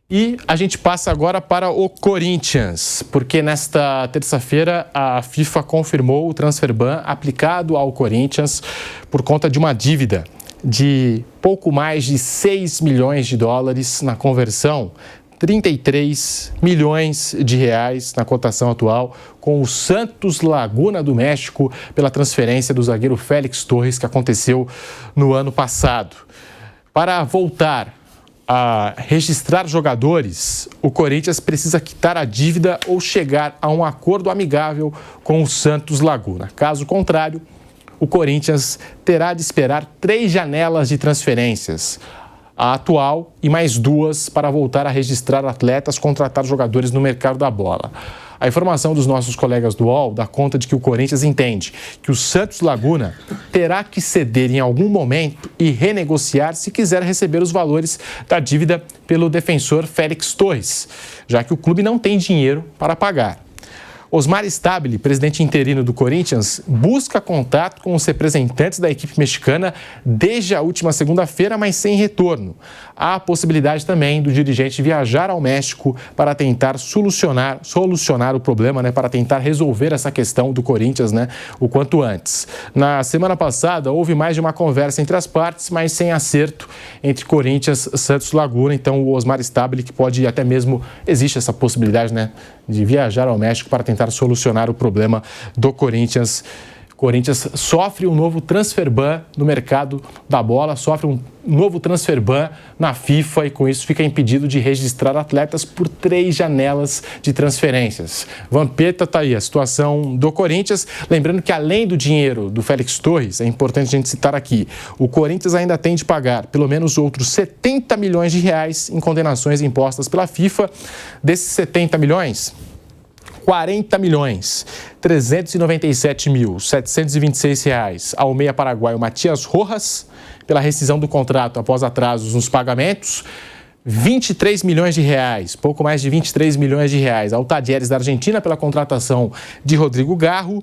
E a gente passa agora para o Corinthians, porque nesta terça-feira a FIFA confirmou o transfer ban aplicado ao Corinthians por conta de uma dívida de pouco mais de 6 milhões de dólares na conversão, 33 milhões de reais na cotação atual, com o Santos Laguna do México pela transferência do zagueiro Félix Torres, que aconteceu no ano passado. Para voltar a registrar jogadores, o Corinthians precisa quitar a dívida ou chegar a um acordo amigável com o Santos Laguna. Caso contrário, o Corinthians terá de esperar 3 janelas de transferências, a atual e mais 2 para voltar a registrar atletas, contratar jogadores no mercado da bola. A informação dos nossos colegas do UOL dá conta de que o Corinthians entende que o Santos Laguna terá que ceder em algum momento e renegociar se quiser receber os valores da dívida pelo defensor Félix Torres, já que o clube não tem dinheiro para pagar. Osmar Stabile, presidente interino do Corinthians, busca contato com os representantes da equipe mexicana desde a última segunda-feira, mas sem retorno. Há a possibilidade também do dirigente viajar ao México para tentar solucionar o problema, para tentar resolver essa questão do Corinthians, o quanto antes. Na semana passada, houve mais de uma conversa entre as partes, mas sem acerto entre Corinthians e Santos Laguna. Então, o Osmar Stabile, que pode até mesmo, existe essa possibilidade, de viajar ao México para tentar solucionar o problema do Corinthians. Corinthians sofre um novo transfer ban no mercado da bola, sofre um novo transfer ban na FIFA e com isso fica impedido de registrar atletas por 3 janelas de transferências. Vampeta, tá aí a situação do Corinthians. Lembrando que além do dinheiro do Félix Torres, é importante a gente citar aqui, o Corinthians ainda tem de pagar pelo menos outros 70 milhões de reais em condenações impostas pela FIFA. Desses 70 milhões... 40 milhões, 397.726 reais ao meia paraguaio Matias Rojas, pela rescisão do contrato após atrasos nos pagamentos, 23 milhões de reais, pouco mais de 23 milhões de reais ao Talleres da Argentina pela contratação de Rodrigo Garro,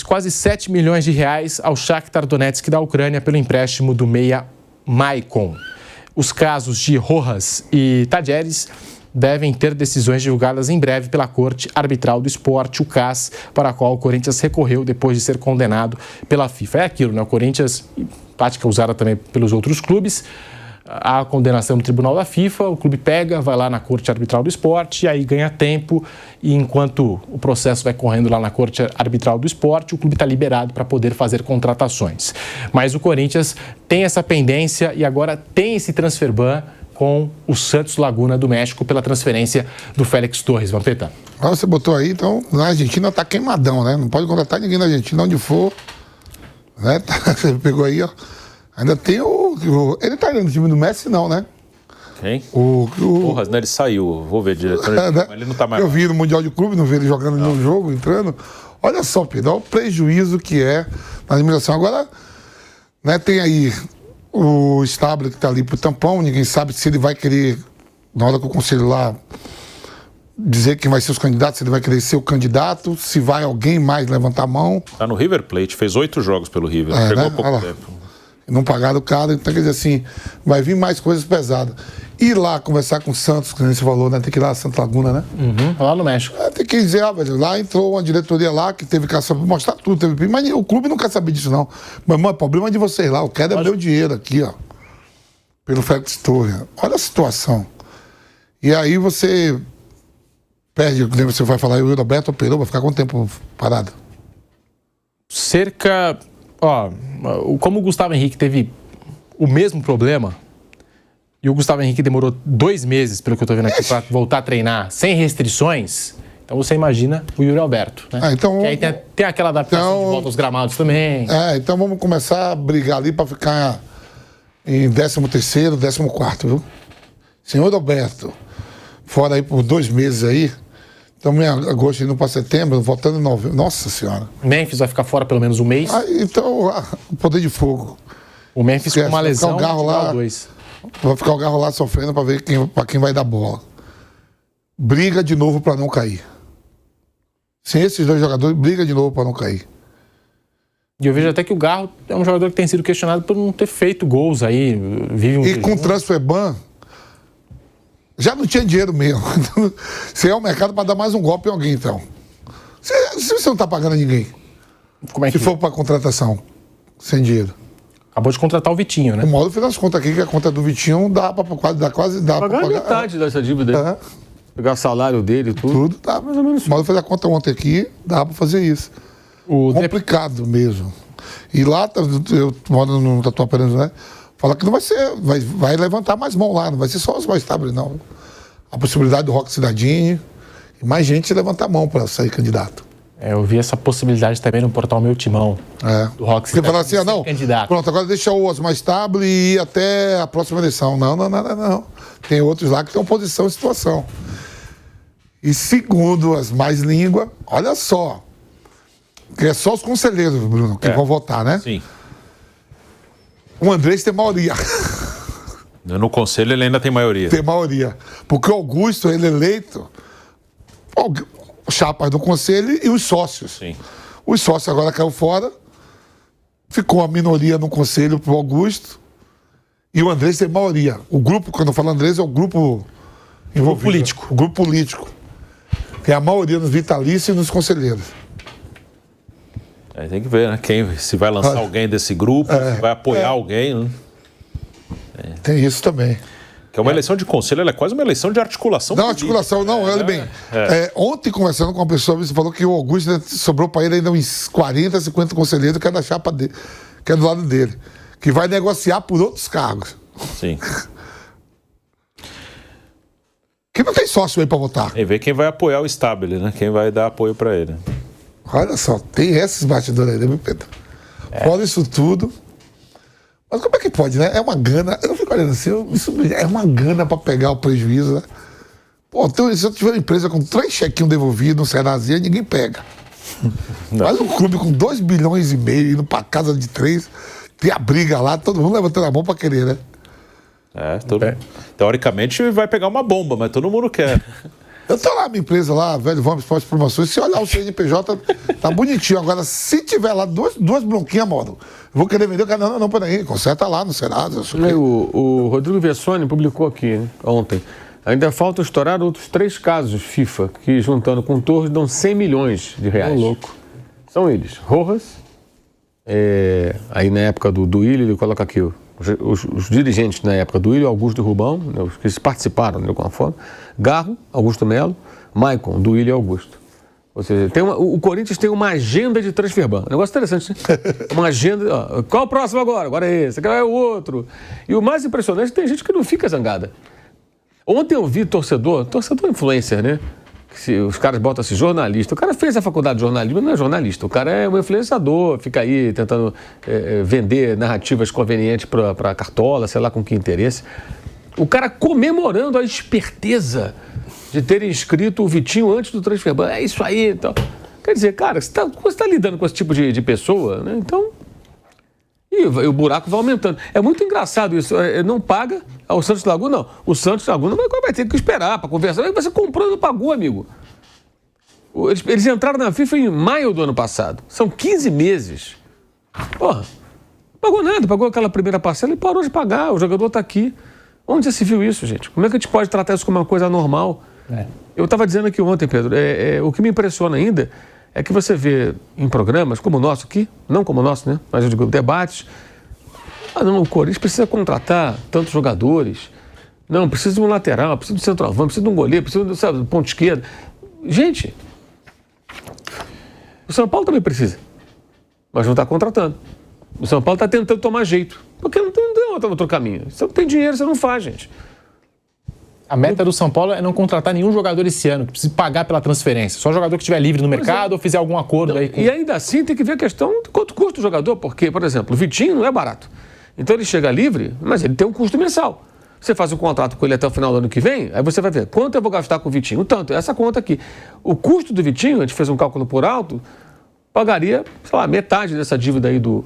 quase 7 milhões de reais ao Shakhtar Donetsk da Ucrânia pelo empréstimo do meia Maicon. Os casos de Rojas e Talleres devem ter decisões divulgadas em breve pela Corte Arbitral do Esporte, o CAS, para a qual o Corinthians recorreu depois de ser condenado pela FIFA. É aquilo, o Corinthians, prática usada também pelos outros clubes, a condenação do Tribunal da FIFA, o clube pega, vai lá na Corte Arbitral do Esporte, e aí ganha tempo, e enquanto o processo vai correndo lá na Corte Arbitral do Esporte, o clube está liberado para poder fazer contratações. Mas o Corinthians tem essa pendência e agora tem esse transfer ban com o Santos Laguna do México pela transferência do Félix Torres. Vampeta. Você botou aí, então, na Argentina tá queimadão, Não pode contratar ninguém na Argentina, onde for, Você pegou aí, ó. Ainda tem ele tá indo no time do Messi, não, Quem? Porra, ele saiu. Vou ver, diretor. Ele não tá mais. Eu vi no Mundial de Clube, não vi ele jogando no jogo, entrando. Olha só, Pedro, olha o prejuízo que é na administração. Agora, tem aí o Stabile que está ali pro tampão, ninguém sabe se ele vai querer, na hora que o conselho lá dizer quem vai ser os candidatos, se ele vai querer ser o candidato, se vai alguém mais levantar a mão. Tá no River Plate, fez 8 jogos pelo River, pegou há pouco tempo. Não pagaram o cara, então quer dizer assim, vai vir mais coisas pesadas. Ir lá conversar com o Santos, que você falou, tem que ir lá a Santa Laguna, Lá no México. Tem que dizer, velho, lá entrou uma diretoria lá que teve que mostrar tudo, mas o clube não quer saber disso, não. Mas o problema é de vocês lá, eu quero é meu dinheiro aqui, ó, pelo Félix Torres. Olha a situação. E aí você perde, você vai falar, o Roberto operou, vai ficar quanto tempo parado? Como o Gustavo Henrique teve o mesmo problema, e o Gustavo Henrique demorou 2 meses, pelo que eu estou vendo aqui, para voltar a treinar sem restrições, então você imagina o Yuri Alberto, Então, que aí tem aquela adaptação de volta aos gramados também. Então vamos começar a brigar ali para ficar em 13º, 14º, viu? Senhor Alberto, fora aí por 2 meses aí, estamos em agosto indo para setembro, voltando em novembro. Nossa Senhora. Memphis vai ficar fora pelo menos 1 mês. Então, o poder de fogo. O Memphis com uma lesão, vai ficar o Garro lá sofrendo para ver para quem vai dar bola. Briga de novo para não cair. Sem esses 2 jogadores, briga de novo para não cair. E eu vejo até que o Garro é um jogador que tem sido questionado por não ter feito gols aí. E com transfer ban, Já não tinha dinheiro mesmo. Você é o mercado para dar mais um golpe em alguém, então. Se você não está pagando a ninguém, se for para contratação, sem dinheiro. Acabou de contratar o Vitinho, né? O Mauro fez as contas aqui, que a conta do Vitinho dá quase dá pagar a metade dessa dívida aí. Pegar o salário dele e tudo. Tudo dá. Mais ou menos. O Mauro fez a conta ontem aqui, dá para fazer isso. Complicado mesmo. E lá, eu moro no Tatuapé, né? Fala que não vai ser, vai levantar mais mão lá, não vai ser só os mais estáveis, não. A possibilidade do Roque Cidadini e mais gente levantar a mão para sair candidato. Eu vi essa possibilidade também no portal Meu Timão. Do Roque Cidadini. Você fala assim, não, candidato. Pronto, agora deixa o Osmar estável e ir até a próxima eleição. Não. Tem outros lá que estão posição e situação. E segundo as mais línguas, olha só, que é só os conselheiros, Bruno, que vão votar, né? Sim. O Andrés tem maioria. No conselho ele ainda tem maioria. Tem maioria. Porque o Augusto, ele é eleito, chapas do conselho e os sócios. Sim. Os sócios agora caiu fora, ficou a minoria no conselho pro Augusto e o Andrés tem maioria. O grupo, quando eu falo Andrés, é o grupo envolvido. Político. O grupo político. Tem a maioria nos vitalícios e nos conselheiros. Tem que ver, né? Se vai lançar alguém desse grupo, se vai apoiar alguém, né? Tem isso também. Que é uma eleição de conselho, ela é quase uma eleição de articulação Não, política. articulação, não, olha bem. Ontem, conversando com uma pessoa, você falou que o Augusto sobrou para ele ainda uns 40, 50 conselheiros que é da chapa dele, que é do lado dele, que vai negociar por outros cargos. Sim. Que não tem sócio aí para votar. E ver quem vai apoiar o Stabile, né? Quem vai dar apoio para ele. Olha só, tem esses bastidores aí, né, Pedro? Fora isso tudo. Mas como é que pode, né? É uma gana. Eu não fico olhando assim, é uma gana para pegar o prejuízo, né? Pô, se eu tiver uma empresa com 3 chequinhos devolvidos no Serasa, ninguém pega. Mas um clube com 2,5 bilhões indo para casa de 3, tem a briga lá, todo mundo levantando a mão para querer, né? Teoricamente vai pegar uma bomba, mas todo mundo quer. Eu tô lá, minha empresa lá, velho, Vamos Esporte Promoções, se olhar o CNPJ, tá bonitinho. Agora, se tiver lá duas bronquinhas, mano, vou querer vender o cara. Não, peraí, conserta lá no Serasa. O Rodrigo Vessone publicou aqui, né, ontem. Ainda falta estourar outros 3 casos FIFA, que juntando com Torres dão 100 milhões de reais. Louco. São eles, Rojas, aí na época do Duílio, ele coloca aqui os dirigentes na época do Duílio, Augusto e Rubão, né, os que participaram de alguma forma, Garro, Augusto Melo, Maicon, Duílio e Augusto. Ou seja, o Corinthians tem uma agenda de transferban. Um negócio interessante, né? Uma agenda. Ó, qual o próximo agora? Agora é esse, agora é o outro. E o mais impressionante, tem gente que não fica zangada. Ontem eu vi torcedor influencer, né? Os caras botam assim, jornalista. O cara fez a faculdade de jornalismo, não é jornalista. O cara é um influenciador, fica aí tentando vender narrativas convenientes para cartola, sei lá com que interesse. O cara comemorando a esperteza de terem inscrito o Vitinho antes do transferban. É isso aí. Então. Quer dizer, cara, você está lidando com esse tipo de pessoa, né? Então. E o buraco vai aumentando. É muito engraçado isso. Não paga ao Santos Laguna, não. O Santos Laguna vai ter que esperar para conversar. Você comprou e não pagou, amigo. Eles entraram na FIFA em maio do ano passado. São 15 meses. Porra, não pagou nada. Pagou aquela primeira parcela e parou de pagar. O jogador está aqui. Onde já se viu isso, gente? Como é que a gente pode tratar isso como uma coisa normal? Eu estava dizendo aqui ontem, Pedro, o que me impressiona ainda é que você vê em programas como o nosso aqui, não como o nosso, né? Mas eu digo, debates. Não, o Corinthians precisa contratar tantos jogadores. Não, precisa de um lateral, precisa de um centroavante, precisa de um goleiro, precisa de um ponto esquerdo. Gente, o São Paulo também precisa, mas não está contratando. O São Paulo está tentando tomar jeito, porque não tem outro caminho. Se não tem dinheiro, você não faz, gente. A meta do São Paulo é não contratar nenhum jogador esse ano, que precise pagar pela transferência. Só jogador que estiver livre no mercado ou fizer algum acordo aí com... E ainda assim tem que ver a questão de quanto custa o jogador, porque, por exemplo, o Vitinho não é barato. Então ele chega livre, mas ele tem um custo mensal. Você faz um contrato com ele até o final do ano que vem, aí você vai ver quanto eu vou gastar com o Vitinho. Tanto, essa conta aqui. O custo do Vitinho, a gente fez um cálculo por alto, pagaria, sei lá, metade dessa dívida aí do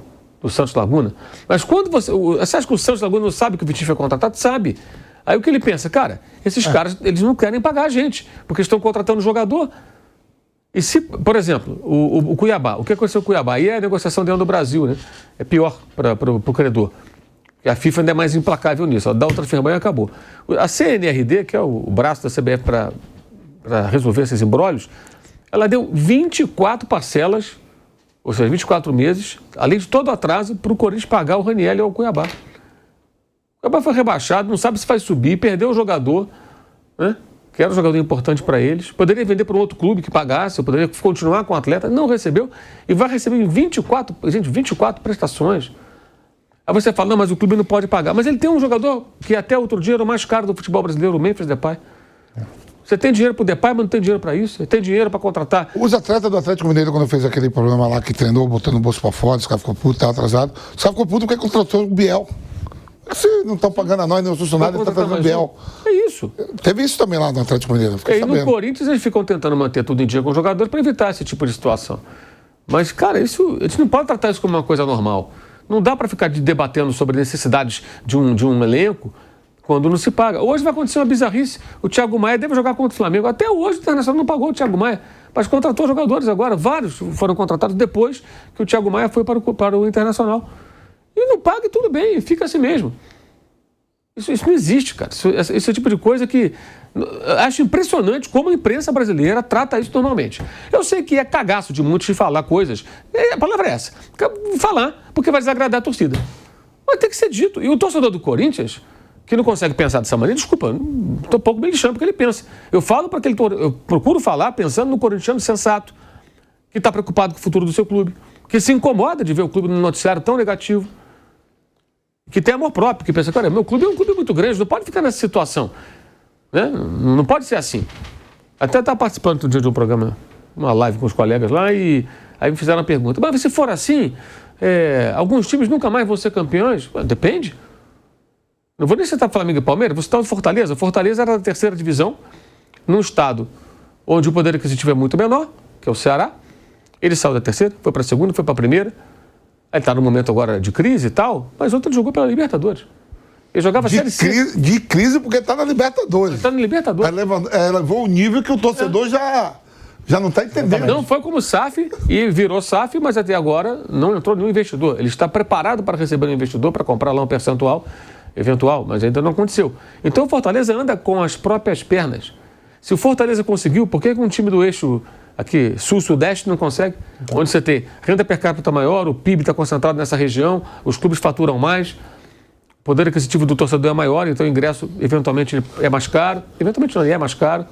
Santos Laguna. Mas quando você acha que o Santos Laguna não sabe que o Vitinho foi contratado? Sabe. Aí o que ele pensa? Cara, esses caras, eles não querem pagar a gente, porque estão contratando jogador. E se, por exemplo, o Cuiabá, o que aconteceu com o Cuiabá? Aí é a negociação dentro do Brasil, né? É pior para o credor. E a FIFA ainda é mais implacável nisso. Ó, dá o transferban e acabou. A CNRD, que é o braço da CBF para resolver esses embrólios, ela deu 24 parcelas, ou seja, 24 meses, além de todo o atraso, para o Corinthians pagar o Raniel e o Cuiabá. O Cuiabá foi rebaixado, não sabe se vai subir, perdeu o jogador, né? Que era um jogador importante para eles. Poderia vender para um outro clube que pagasse, poderia continuar com o atleta, não recebeu e vai receber em 24 prestações. Aí você fala, não, mas o clube não pode pagar. Mas ele tem um jogador que até outro dia era o mais caro do futebol brasileiro, o Memphis Depay. Você tem dinheiro para o Depay, mas não tem dinheiro para isso. Você tem dinheiro para contratar. Os atletas do Atlético Mineiro, quando fez aquele problema lá que treinou, botando o bolso para fora, os caras ficou puto, estava atrasado. Os caras ficou puto porque contratou o Biel. Vocês não estão pagando a nós, nem os funcionários, está trazendo o Biel. É isso. Teve isso também lá no Atlético Mineiro. E aí no Corinthians eles ficam tentando manter tudo em dia com os jogadores para evitar esse tipo de situação. Mas, cara, a gente não pode tratar isso como uma coisa normal. Não dá para ficar debatendo sobre necessidades de um elenco quando não se paga. Hoje vai acontecer uma bizarrice. O Thiago Maia deve jogar contra o Flamengo. Até hoje o Internacional não pagou o Thiago Maia, mas contratou jogadores agora. Vários foram contratados depois que o Thiago Maia foi para o Internacional. E não paga e tudo bem, fica assim mesmo. Isso não existe, cara. Esse é o tipo de coisa que... Acho impressionante como a imprensa brasileira trata isso normalmente. Eu sei que é cagaço de muitos de falar coisas. A palavra é essa. Falar, porque vai desagradar a torcida. Mas tem que ser dito. E o torcedor do Corinthians, que não consegue pensar dessa maneira, desculpa, estou um pouco me lixando porque ele pensa. Eu procuro falar pensando no corintiano sensato, que está preocupado com o futuro do seu clube, que se incomoda de ver o clube no noticiário tão negativo, que tem amor próprio, que pensa, cara, meu clube é um clube muito grande, não pode ficar nessa situação. Né? Não pode ser assim. Até estava participando outro dia de um programa, uma live com os colegas lá, e aí me fizeram uma pergunta. Mas se for assim, alguns times nunca mais vão ser campeões? Depende. Não vou nem citar Flamengo e Palmeiras, vou citar o Fortaleza. O Fortaleza era da 3ª divisão, num estado onde o poder aquisitivo é muito menor, que é o Ceará. Ele saiu da 3ª, foi para a 2ª, foi para a 1ª. Ele está no momento agora de crise e tal, mas ontem ele jogou pela Libertadores. Ele jogava Série C. De crise porque está na Libertadores. Está na Libertadores. Levou o nível que o torcedor já não está entendendo. Não foi como SAF e virou SAF, mas até agora não entrou nenhum investidor. Ele está preparado para receber um investidor, para comprar lá um percentual eventual, mas ainda não aconteceu. Então o Fortaleza anda com as próprias pernas. Se o Fortaleza conseguiu, por que um time do eixo aqui, sul-sudeste, não consegue? Então, onde você tem renda per capita maior, o PIB está concentrado nessa região, os clubes faturam mais, o poder aquisitivo do torcedor é maior, então o ingresso eventualmente é mais caro. Eventualmente não, ele é mais caro,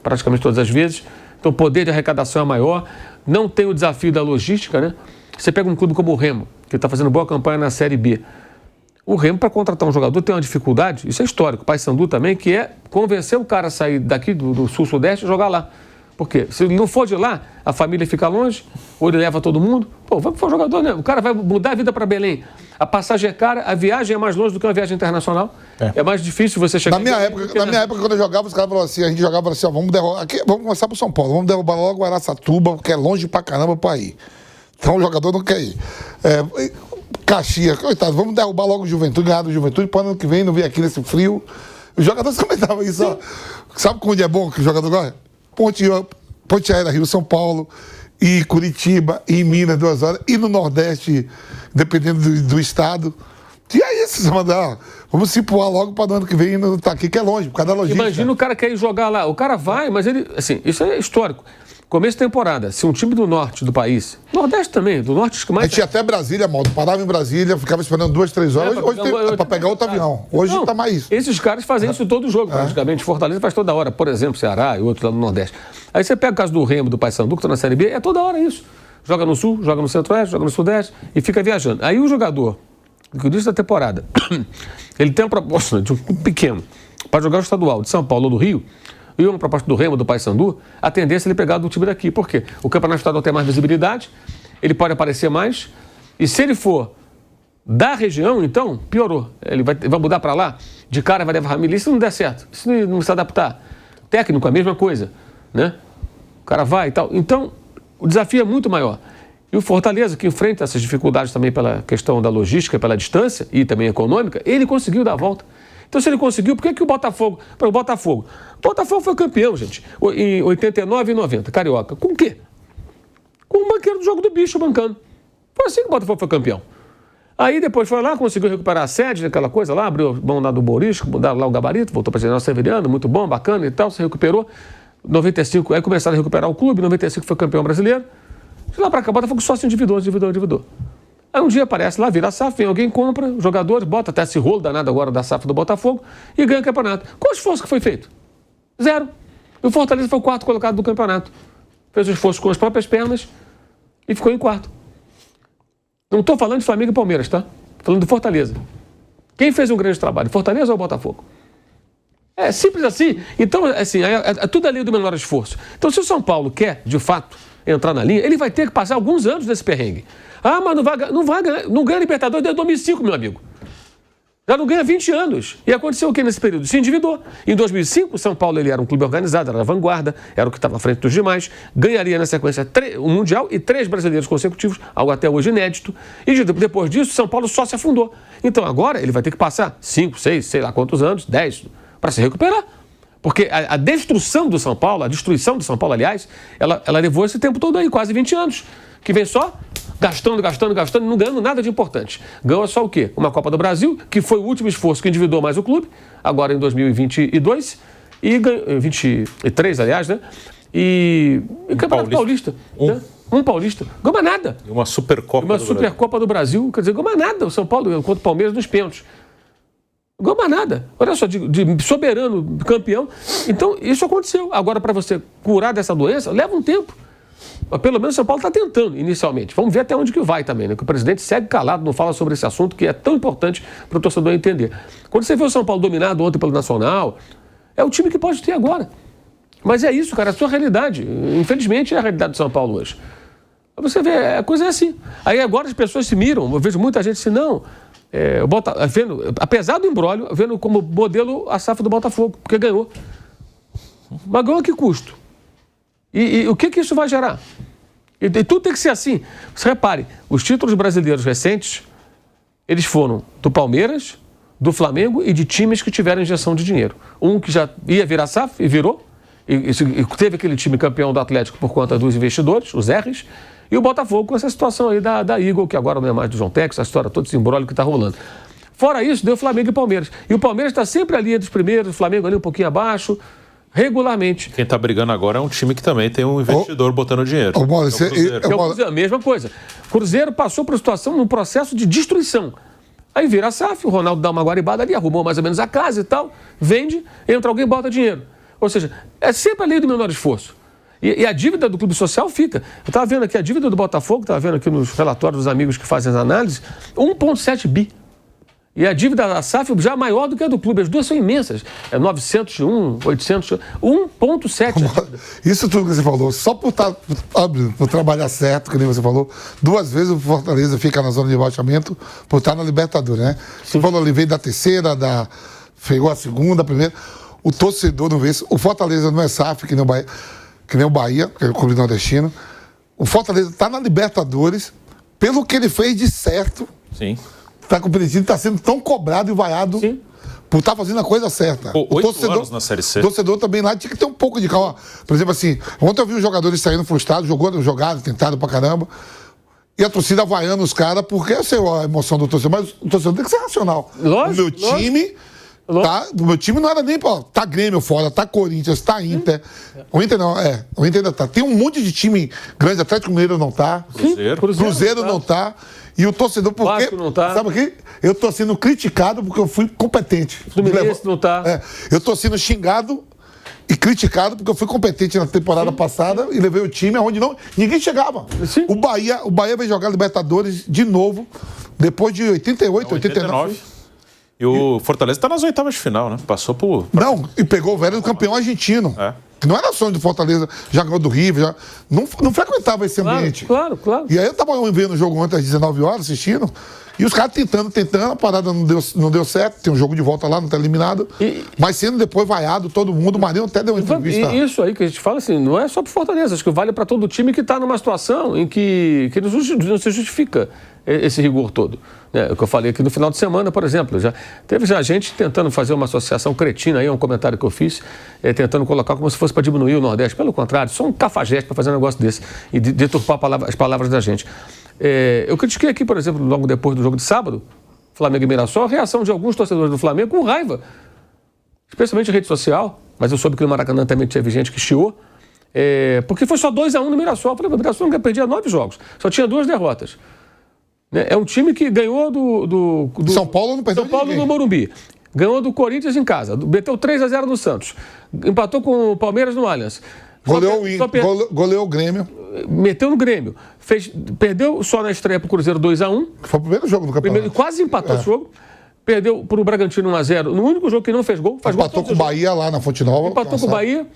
praticamente todas as vezes. Então o poder de arrecadação é maior. Não tem o desafio da logística, né? Você pega um clube como o Remo, que está fazendo boa campanha na Série B. O Remo, para contratar um jogador, tem uma dificuldade, isso é histórico, o Paysandu também, que é convencer o cara a sair daqui do sul-sudeste e jogar lá. Por quê? Se ele não for de lá, a família fica longe, ou ele leva todo mundo. Pô, vamos para o jogador, né? O cara vai mudar a vida para Belém. A passagem é cara, a viagem é mais longe do que uma viagem internacional. É mais difícil você chegar... Na minha época, quando eu jogava, os caras falavam assim, a gente jogava assim, ó, vamos começar pro São Paulo, vamos derrubar logo o Araçatuba, porque é longe pra caramba pra ir. Então o jogador não quer ir. Caxias, coitado, vamos derrubar logo o Juventude, ganhar do Juventude, para o ano que vem não vir aqui nesse frio. Os jogadores comentavam isso, ó. Sabe como é bom que o jogador gosta? Ponte Aérea, Rio, São Paulo, e Curitiba, e Minas, 2 horas, e no Nordeste, dependendo do estado. E aí, vocês mandar, vamos se pular logo para o ano que vem não tá aqui, que é longe, por causa da logística. Imagina o cara quer ir jogar lá. O cara vai, mas ele, assim, isso é histórico. Começo de temporada, se um time do norte do país, Nordeste também, do norte que mais... A gente ia até Brasília, mal, parava em Brasília, ficava esperando 2, 3 horas, hoje para pegar outro avião. Hoje não tá mais. Esses caras fazem isso todo jogo, praticamente. Fortaleza faz toda hora, por exemplo, Ceará e outro lá no Nordeste. Aí você pega o caso do Remo, do Paysandu, que está na Série B, é toda hora isso. Joga no Sul, joga no Centro-Oeste, joga no Sudeste e fica viajando. Aí o jogador, no início da temporada, ele tem uma proposta de um clube pequeno para jogar o estadual de São Paulo ou do Rio, e uma proposta do Remo, do Paysandu, a tendência é ele pegar do time daqui. Por quê? O campeonato estadual tem mais visibilidade, ele pode aparecer mais, e se ele for da região, então, piorou. Ele vai mudar para lá, de cara vai levar a família. E se não der certo? Se não se adaptar? Técnico, a mesma coisa, né? O cara vai e tal. Então, o desafio é muito maior. E o Fortaleza, que enfrenta essas dificuldades também pela questão da logística, pela distância e também econômica, ele conseguiu dar a volta. Então, se ele conseguiu, por que o Botafogo... O Botafogo foi campeão, gente, em 89 e 90, carioca. Com o quê? Com o banqueiro do jogo do bicho bancando. Foi assim que o Botafogo foi campeão. Aí depois foi lá, conseguiu recuperar a sede, aquela coisa lá, abriu mão lá do Borisco, mudaram lá o gabarito, voltou para General Severiano, muito bom, bacana e tal, se recuperou. 95, aí começaram a recuperar o clube, 95 foi campeão brasileiro. De lá para cá, o Botafogo só se endividou. Aí um dia aparece lá, vira a SAF, vem alguém, compra, jogadores, bota até esse rolo danado agora da SAF do Botafogo e ganha o campeonato. Qual o esforço que foi feito? 0. E o Fortaleza foi o 4º colocado do campeonato. Fez o esforço com as próprias pernas e ficou em 4º. Não estou falando de Flamengo e Palmeiras, tá? Estou falando do Fortaleza. Quem fez um grande trabalho, Fortaleza ou Botafogo? É simples assim. Então, assim, tudo é lei do menor esforço. Então, se o São Paulo quer, de fato, entrar na linha, ele vai ter que passar alguns anos nesse perrengue. Ah, mas não ganha Libertadores desde 2005, meu amigo. Já não ganha 20 anos. E aconteceu o que nesse período? Se endividou. Em 2005, o São Paulo ele era um clube organizado, era a vanguarda, era o que estava à frente dos demais, ganharia na sequência o Mundial e 3 brasileiros consecutivos, algo até hoje inédito. E depois disso, o São Paulo só se afundou. Então agora ele vai ter que passar 5, 6, sei lá quantos anos, 10, para se recuperar. Porque a destruição do São Paulo, a destruição do São Paulo, aliás, ela levou esse tempo todo aí, quase 20 anos, que vem só gastando, não ganhando nada de importante. Ganhou só o quê? Uma Copa do Brasil, que foi o último esforço que endividou mais o clube, agora em 2022, e 23, aliás, né? E Campeonato Paulista. Né? Um Paulista. Ganhou mais nada. E uma Supercopa do Brasil. Uma Supercopa do Brasil, quer dizer, ganhou mais nada. O São Paulo contra o Palmeiras nos pênaltis. Não ganhou mais nada. Olha só, de soberano, campeão. Então, isso aconteceu. Agora, para você curar dessa doença, leva um tempo. Mas pelo menos o São Paulo está tentando, inicialmente. Vamos ver até onde que vai também, né? Que o presidente segue calado, não fala sobre esse assunto que é tão importante para o torcedor entender. Quando você vê o São Paulo dominado ontem pelo Nacional, é o time que pode ter agora. Mas é isso, cara, é a sua realidade. Infelizmente, é a realidade do São Paulo hoje. Você vê, a coisa é assim. Aí agora as pessoas se miram, eu vejo muita gente assim, não... apesar do imbróglio, vendo como modelo a SAF do Botafogo, porque ganhou. Mas ganhou a que custo? E o que isso vai gerar? E tudo tem que ser assim. Você repare, os títulos brasileiros recentes, eles foram do Palmeiras, do Flamengo e de times que tiveram injeção de dinheiro. Um que já ia virar SAF e virou, e teve aquele time campeão do Atlético por conta dos investidores, os R's, e o Botafogo com essa situação aí da Eagle, que agora não é mais do João Tex, a história toda, esse embrólio que está rolando. Fora isso, deu Flamengo e Palmeiras. E o Palmeiras está sempre ali entre os primeiros, o Flamengo ali um pouquinho abaixo, regularmente. Quem está brigando agora é um time que também tem um investidor botando dinheiro. A mesma coisa. O Cruzeiro passou por uma situação, num processo de destruição. Aí vira a SAF, o Ronaldo dá uma guaribada ali, arrumou mais ou menos a casa e tal, vende, entra alguém e bota dinheiro. Ou seja, é sempre a lei do menor esforço. E a dívida do Clube Social fica. Eu estava vendo aqui a dívida do Botafogo, estava vendo aqui nos relatórios dos amigos que fazem as análises, 1,7 bi. E a dívida da SAF já é maior do que a do clube. As duas são imensas. É 901, 800, 1,7. Isso tudo que você falou, só por trabalhar certo, que nem você falou, 2 vezes o Fortaleza fica na zona de rebaixamento por estar na Libertadores, né? Você falou, ele veio da terceira, pegou a segunda, a primeira. O torcedor não vê isso. O Fortaleza não é SAF, que nem o Bahia, que é o clube nordestino. O Fortaleza está na Libertadores pelo que ele fez de certo. Sim. Está compreendido, está sendo tão cobrado e vaiado. Sim. Por estar fazendo a coisa certa. O torcedor na Série C. O torcedor também lá tinha que ter um pouco de calma. Por exemplo, assim, ontem eu vi os jogadores saindo frustrados, jogaram, tentaram pra caramba. E a torcida vaiando os caras, porque eu sei a emoção do torcedor, mas o torcedor tem que ser racional. Lógico, o meu time não era nem pra... Tá Grêmio fora, tá Corinthians, tá Inter. O Inter não, o Inter ainda tá. Tem um monte de time grande, Atlético Mineiro não tá. Cruzeiro não tá. E o torcedor, porque... Vasco não tá. Sabe o quê? Eu tô sendo criticado porque eu fui competente. Fluminense não tá. Eu tô sendo xingado e criticado porque eu fui competente na temporada passada e levei o time aonde ninguém chegava. Sim. O Bahia vai jogar Libertadores de novo, depois de 88, 89. E o Fortaleza está nas oitavas de final, né? Passou por... Não, e pegou o velho campeão argentino. Que não era sonho do Fortaleza, já ganhou do River, não frequentava esse ambiente. Claro. E aí eu tava vendo o jogo ontem às 19 horas, assistindo, e os caras tentando, a parada não deu certo, tem um jogo de volta lá, não tá eliminado, mas sendo depois vaiado todo mundo, o Marinho até deu uma entrevista. E isso aí que a gente fala assim, não é só pro Fortaleza, acho que vale para todo time que está numa situação em que não se justifica esse rigor todo. O que eu falei aqui no final de semana, por exemplo, teve gente tentando fazer uma associação cretina, aí um comentário que eu fiz, tentando colocar como se fosse para diminuir o Nordeste. Pelo contrário, só um cafajeste para fazer um negócio desse e deturpar as palavras da gente. Eu critiquei aqui, por exemplo, logo depois do jogo de sábado, Flamengo e Mirassol, a reação de alguns torcedores do Flamengo com raiva, especialmente em rede social, mas eu soube que no Maracanã também teve gente que chiou, porque foi só 2-1 no Mirassol. Eu falei, o Mirassol nunca perdia 9 jogos, só tinha 2 derrotas. É um time que ganhou do São Paulo não perdeu São Paulo ninguém. no Morumbi. Ganhou do Corinthians em casa, meteu 3-0 no Santos, empatou com o Palmeiras no Allianz. Goleou o Grêmio. Meteu no Grêmio. Perdeu só na estreia pro Cruzeiro 2-1. Foi o primeiro jogo do campeonato. Quase empatou esse jogo. Perdeu pro Bragantino 1-0. No único jogo que não fez gol. Empatou com o Bahia lá na Fonte Nova. Empatou com o Bahia.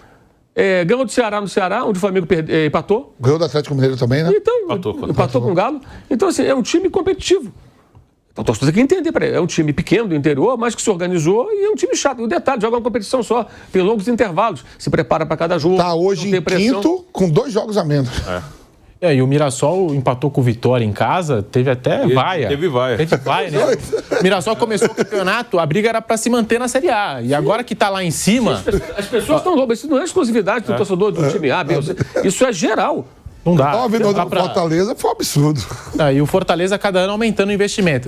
Ganhou do Ceará no Ceará, onde o Flamengo empatou. Ganhou do Atlético Mineiro também, né? Então, empatou com o Galo. Então, assim, é um time competitivo. Então, o torcedor tem que entender, é um time pequeno do interior, mas que se organizou e é um time chato. E o detalhe, joga uma competição só, tem longos intervalos, se prepara para cada jogo. Tá hoje em quinto, com 2 jogos a menos. E o Mirassol empatou com o Vitória em casa, teve até vaia. Teve vaia. Né? O Mirassol começou o campeonato, a briga era para se manter na Série A. E agora que tá lá em cima... As pessoas estão loucas, isso não é exclusividade do torcedor do time A, B, C. Isso é geral. Não dá. A Fortaleza foi um absurdo. E o Fortaleza cada ano aumentando o investimento.